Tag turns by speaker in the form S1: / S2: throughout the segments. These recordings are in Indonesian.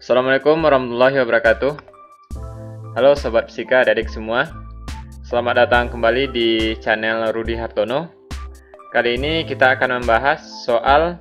S1: Assalamualaikum warahmatullahi wabarakatuh. Halo Sobat Fisika adik-adik semua. Selamat datang kembali di channel Rudi Hartono. Kali ini kita akan membahas soal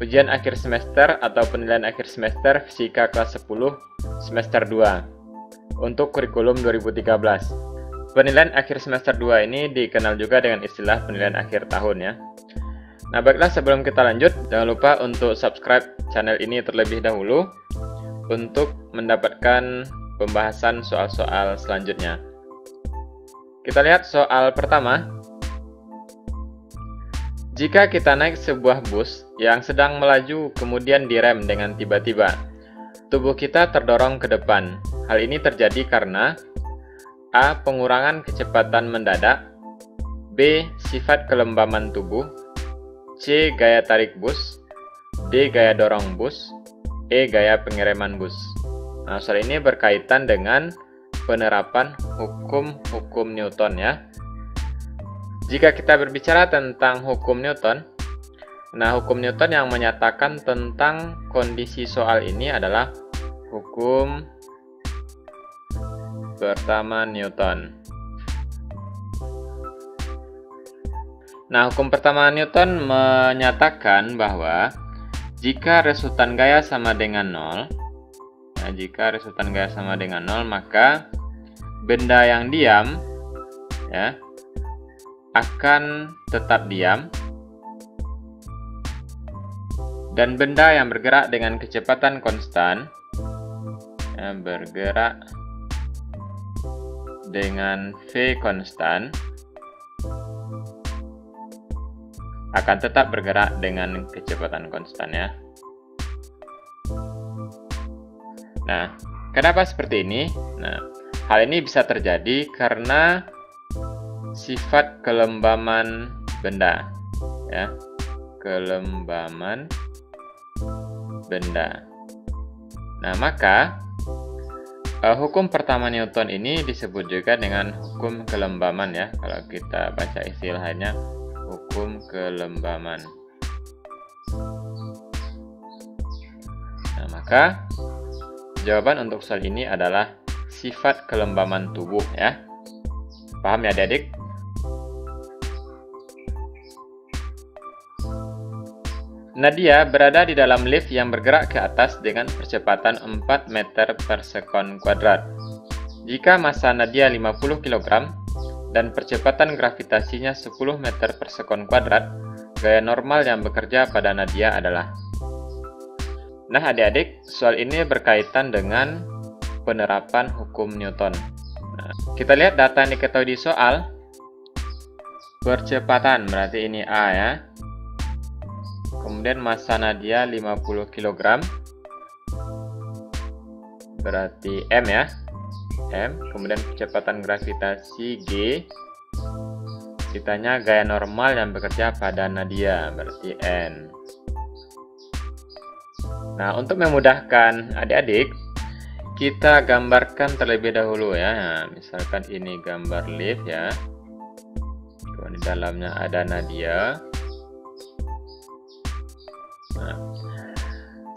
S1: ujian akhir semester atau penilaian akhir semester Fisika kelas 10 semester 2 untuk kurikulum 2013. Penilaian akhir semester 2 ini dikenal juga dengan istilah penilaian akhir tahun ya. Nah baiklah, sebelum kita lanjut, jangan lupa untuk subscribe channel ini terlebih dahulu untuk mendapatkan pembahasan soal-soal selanjutnya. Kita lihat soal pertama. Jika kita naik sebuah bus yang sedang melaju kemudian direm dengan tiba-tiba, tubuh kita terdorong ke depan. Hal ini terjadi karena A. Pengurangan kecepatan mendadak, B. Sifat kelembaman tubuh, C. Gaya tarik bus, D. Gaya dorong bus, E. Gaya pengereman bus. Nah, soal ini berkaitan dengan penerapan hukum Newton ya. Jika kita berbicara tentang hukum Newton, nah hukum Newton yang menyatakan tentang kondisi soal ini adalah hukum pertama Newton. Nah, hukum pertama Newton menyatakan bahwa jika resultan gaya sama dengan 0, maka benda yang diam ya akan tetap diam, dan benda yang bergerak dengan kecepatan konstan bergerak dengan V konstan akan tetap bergerak dengan kecepatan konstan ya. Nah, kenapa seperti ini? Nah, hal ini bisa terjadi karena sifat kelembaman benda ya. Kelembaman benda. Nah, maka hukum pertama Newton ini disebut juga dengan hukum kelembaman ya. Kalau kita baca istilahnya hukum kelembaman. Nah, maka jawaban untuk soal ini adalah sifat kelembaman tubuh ya. Paham ya adik-adik? Nadia berada di dalam lift yang bergerak ke atas dengan percepatan 4 meter per sekon kuadrat. Jika massa Nadia 50 kg dan percepatan gravitasinya 10 meter per sekon kuadrat, gaya normal yang bekerja pada Nadia adalah. Nah adik-adik, soal ini berkaitan dengan penerapan hukum Newton. Nah, kita lihat data yang diketahui di soal. Percepatan berarti ini A ya. Kemudian massa Nadia 50 kg berarti M ya. M, kemudian kecepatan gravitasi G, ditanya gaya normal yang bekerja pada Nadia berarti N. Nah, untuk memudahkan adik-adik, kita gambarkan terlebih dahulu ya. Nah, misalkan ini gambar lift ya. Di dalamnya ada Nadia. Nah,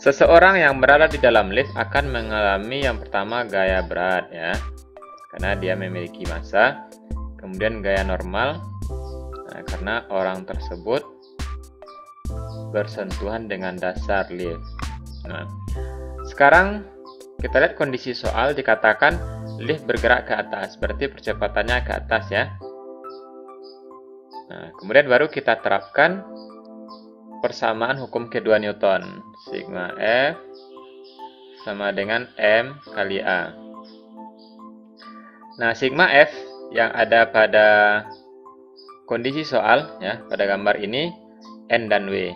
S1: seseorang yang berada di dalam lift akan mengalami yang pertama gaya berat ya, karena dia memiliki massa. Kemudian gaya normal, nah, karena orang tersebut bersentuhan dengan dasar lift. Nah, sekarang kita lihat kondisi soal, dikatakan lift bergerak ke atas, berarti percepatannya ke atas ya. Nah, kemudian baru kita terapkan persamaan hukum kedua Newton. Sigma F sama dengan M kali A. Nah, sigma F yang ada pada kondisi soal ya, pada gambar ini N dan W.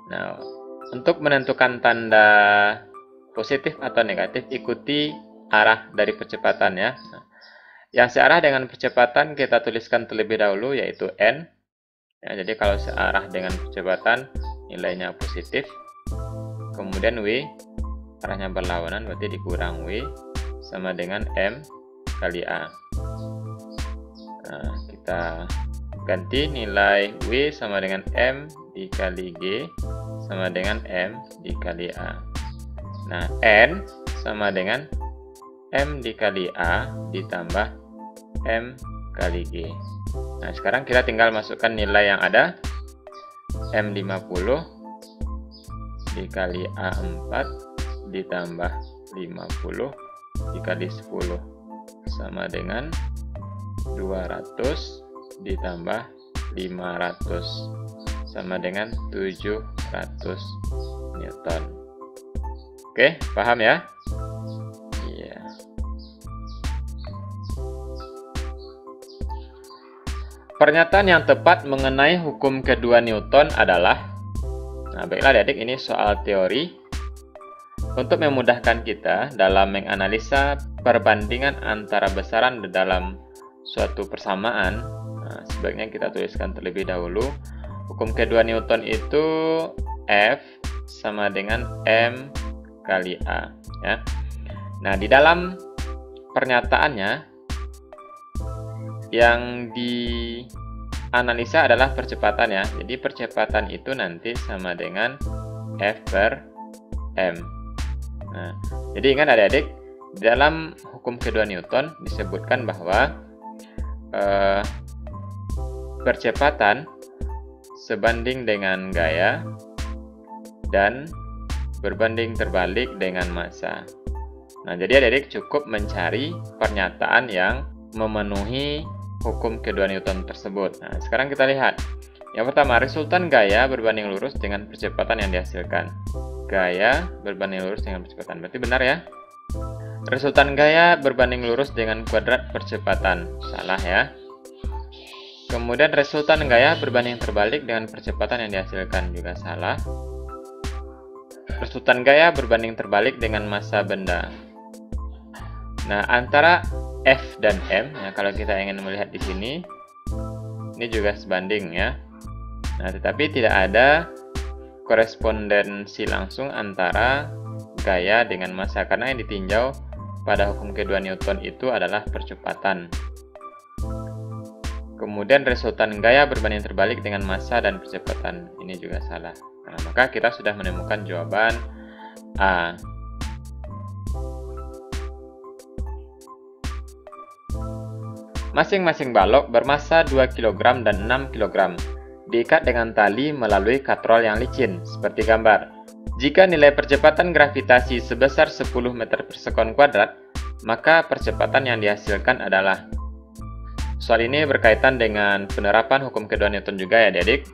S1: Nah, untuk menentukan tanda positif atau negatif, ikuti arah dari percepatan ya. Nah, yang searah dengan percepatan kita tuliskan terlebih dahulu, yaitu N. Ya, jadi kalau searah dengan percepatan nilainya positif. Kemudian W arahnya berlawanan, berarti dikurang W sama dengan M kali A. Nah, kita ganti nilai W sama dengan M dikali G sama dengan M dikali A. Nah, N sama dengan M dikali A ditambah M kali G. Nah, sekarang kita tinggal masukkan nilai yang ada. M50 dikali A4 ditambah 50 dikali 10 sama dengan 200 ditambah 500 sama dengan 700 Newton. Oke, paham ya? Iya. Pernyataan yang tepat mengenai hukum kedua Newton adalah, nah baiklah adik-adik, ini soal teori. Untuk memudahkan kita dalam menganalisa perbandingan antara besaran dalam suatu persamaan, nah, sebaiknya kita tuliskan terlebih dahulu. Hukum kedua Newton itu F sama dengan M kali A. Ya. Nah, di dalam pernyataannya, yang dianalisa adalah percepatan ya. Jadi percepatan itu nanti sama dengan F per M. Nah, jadi ingat adik-adik, dalam hukum kedua Newton disebutkan bahwa percepatan sebanding dengan gaya dan berbanding terbalik dengan massa. Nah, jadi adik-adik cukup mencari pernyataan yang memenuhi hukum kedua Newton tersebut. Nah, sekarang kita lihat. Yang pertama, resultan gaya berbanding lurus dengan percepatan yang dihasilkan. Gaya berbanding lurus dengan percepatan. Berarti benar ya? Resultan gaya berbanding lurus dengan kuadrat percepatan. Salah ya. Kemudian resultan gaya berbanding terbalik dengan percepatan yang dihasilkan. Juga salah. Resultan gaya berbanding terbalik dengan massa benda. Nah, antara F dan M, ya, kalau kita ingin melihat di sini, ini juga sebanding ya. Nah, tetapi tidak ada korespondensi langsung antara gaya dengan massa, karena yang ditinjau pada hukum kedua Newton itu adalah percepatan. Kemudian resultan gaya berbanding terbalik dengan massa dan percepatan, ini juga salah. Nah, maka kita sudah menemukan jawaban A. Masing-masing balok bermassa 2 kg dan 6 kg. Diikat dengan tali melalui katrol yang licin, seperti gambar. Jika nilai percepatan gravitasi sebesar 10 meter per sekon kuadrat, maka percepatan yang dihasilkan adalah. Soal ini berkaitan dengan penerapan hukum kedua Newton juga ya adik-adik.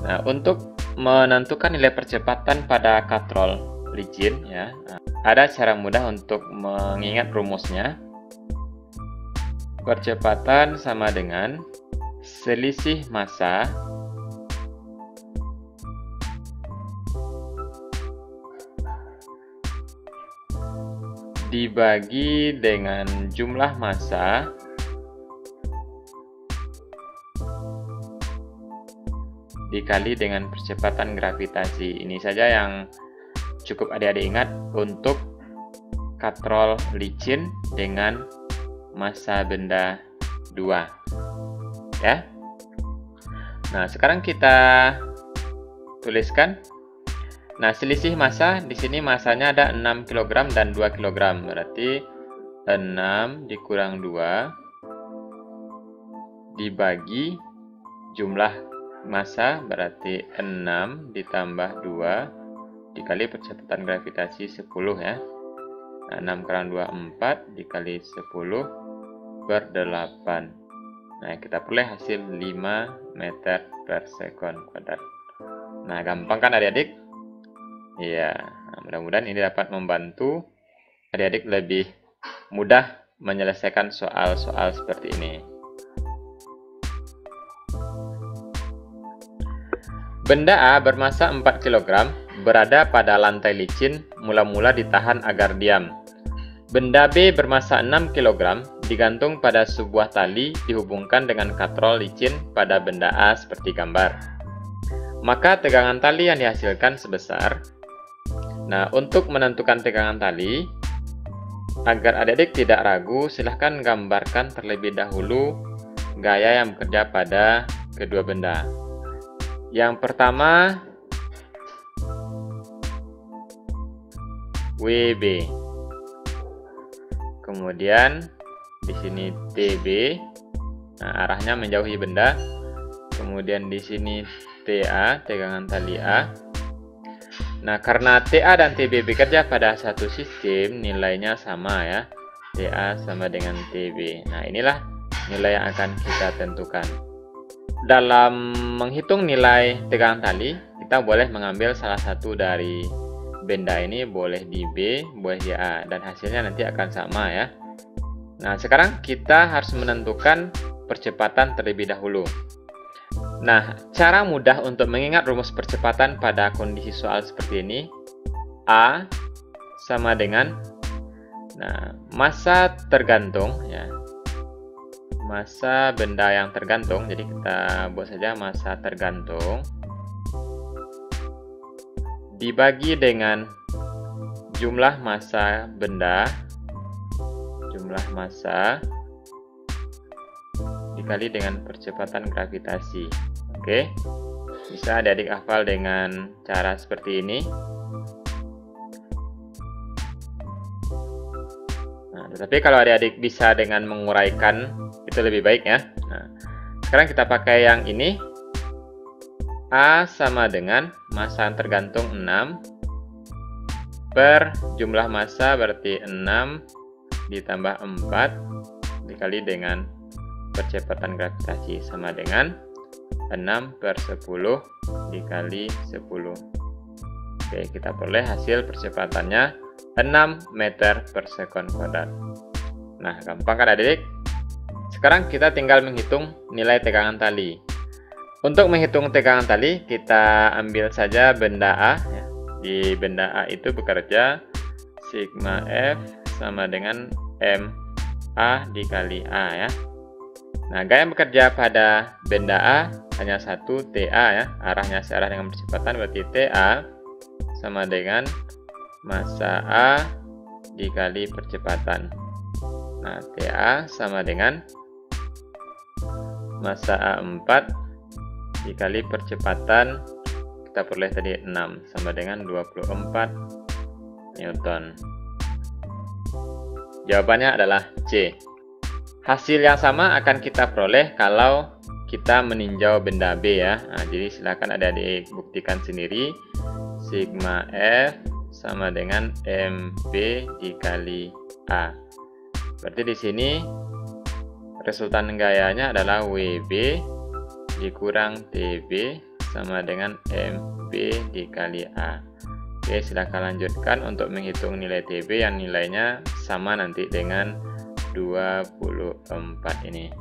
S1: Nah, untuk menentukan nilai percepatan pada katrol licin, ya, ada cara mudah untuk mengingat rumusnya. Percepatan sama dengan selisih massa dibagi dengan jumlah massa dikali dengan percepatan gravitasi. Ini saja yang cukup adik-adik ingat untuk katrol licin dengan massa benda 2. Ya. Nah, sekarang kita tuliskan. Nah, selisih massa di sini massanya ada 6 kg dan 2 kg. Berarti 6 dikurang 2 dibagi jumlah massa, berarti 6 ditambah 2 dikali percepatan gravitasi 10 ya. Nah, 6 kurang 2 4 dikali 10 per 8. Nah, kita peroleh hasil 5 meter per sekon kuadrat. Nah, gampang kan adik-adik? Iya, nah, mudah-mudahan ini dapat membantu adik-adik lebih mudah menyelesaikan soal-soal seperti ini. Benda A bermassa 4 kg berada pada lantai licin, mula-mula ditahan agar diam. Benda B bermassa 6 kg digantung pada sebuah tali dihubungkan dengan katrol licin pada benda A seperti gambar. Maka tegangan tali yang dihasilkan sebesar. Nah, untuk menentukan tegangan tali, agar adik-adik tidak ragu, silahkan gambarkan terlebih dahulu gaya yang bekerja pada kedua benda. Yang pertama, WB. Kemudian di sini TB. Nah, arahnya menjauhi benda. Kemudian di sini TA, tegangan tali A. Nah, karena TA dan TB bekerja pada satu sistem, nilainya sama ya. TA sama dengan TB. Nah, inilah nilai yang akan kita tentukan. Dalam menghitung nilai tegangan tali, kita boleh mengambil salah satu dari benda ini, boleh di B, boleh di A, dan hasilnya nanti akan sama ya. Nah, sekarang kita harus menentukan percepatan terlebih dahulu. Nah, cara mudah untuk mengingat rumus percepatan pada kondisi soal seperti ini, A sama dengan, nah, massa tergantung ya, massa benda yang tergantung. Jadi kita buat saja massa tergantung dibagi dengan jumlah massa benda, jumlah massa dikali dengan percepatan gravitasi. Oke, bisa adik-adik hafal dengan cara seperti ini. Nah, tetapi kalau adik-adik bisa dengan menguraikan, itu lebih baik ya. Nah, sekarang kita pakai yang ini. A sama dengan massa tergantung 6 per jumlah massa, berarti 6 ditambah 4 dikali dengan percepatan gravitasi, sama dengan 6 per 10 dikali 10. Oke, kita peroleh hasil percepatannya 6 meter per sekon kuadrat. Nah, gampang kan adik-adik? Sekarang kita tinggal menghitung nilai tegangan tali. Untuk menghitung tegangan tali, kita ambil saja benda A ya. Di benda A itu bekerja sigma F sama dengan MA dikali A ya. Nah, gaya yang bekerja pada benda A hanya satu, TA ya. Arahnya searah dengan percepatan, berarti TA sama dengan massa A dikali percepatan. Nah, TA sama dengan massa A4 dikali percepatan, kita peroleh tadi 6 sama dengan 24 Newton. Jawabannya adalah C. Hasil yang sama akan kita peroleh kalau kita meninjau benda B ya. Nah, jadi silakan adik-adik buktikan sendiri. Sigma F sama dengan MB dikali A. Berarti di sini resultan gayanya adalah WB dikurang TB sama dengan MB dikali A. Oke, silahkan lanjutkan untuk menghitung nilai TB yang nilainya sama nanti dengan 24 ini.